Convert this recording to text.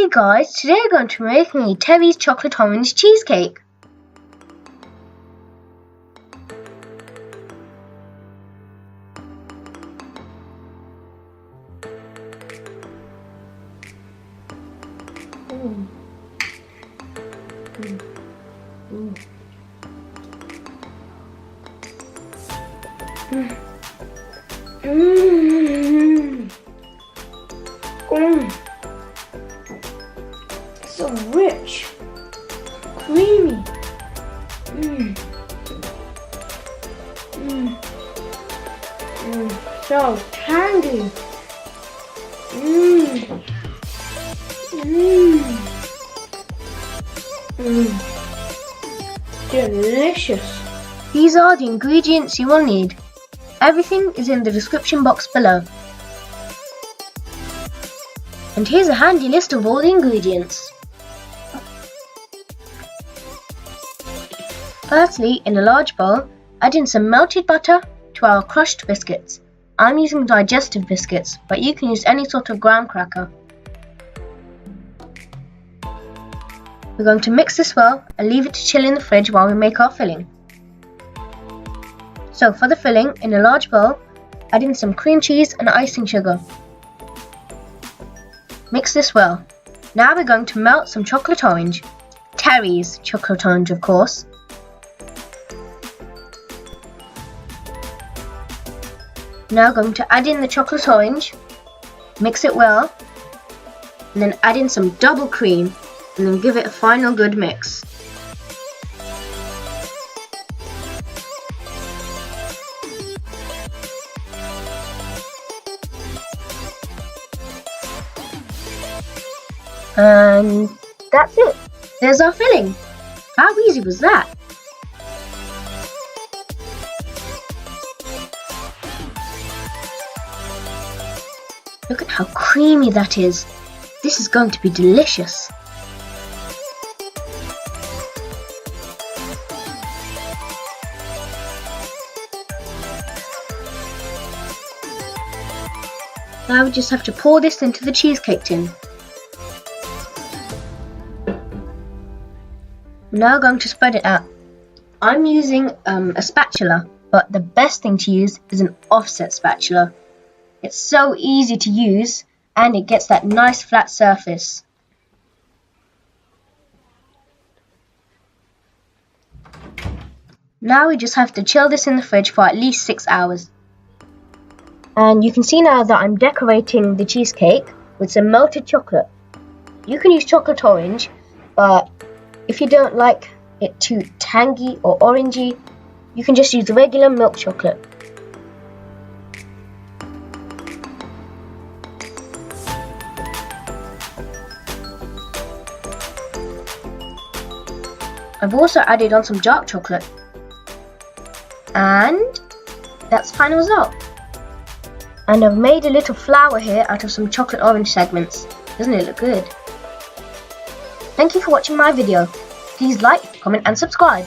Hey guys, today we're going to be making a Terry's chocolate orange cheesecake. So rich, creamy, so tangy, delicious. These are the ingredients you will need. Everything is in the description box below. And here's a handy list of all the ingredients. Firstly, in a large bowl, add in some melted butter to our crushed biscuits. I'm using digestive biscuits, but you can use any sort of graham cracker. We're going to mix this well and leave it to chill in the fridge while we make our filling. So for the filling, in a large bowl, add in some cream cheese and icing sugar. Mix this well. Now we're going to melt some chocolate orange. Terry's chocolate orange, of course. Now going to add in the chocolate orange, mix it well, and then add in some double cream, and then give it a final good mix. And that's it. There's our filling. How easy was that? Look at how creamy that is. This is going to be delicious. Now we just have to pour this into the cheesecake tin. I'm now going to spread it out. I'm using a spatula, but the best thing to use is an offset spatula. It's so easy to use and it gets that nice flat surface. Now we just have to chill this in the fridge for at least 6 hours. And you can see now that I'm decorating the cheesecake with some melted chocolate. You can use chocolate orange, but if you don't like it too tangy or orangey, you can just use regular milk chocolate. I've also added on some dark chocolate. And that's the final result. And I've made a little flower here out of some chocolate orange segments. Doesn't it look good? Thank you for watching my video. Please like, comment and subscribe.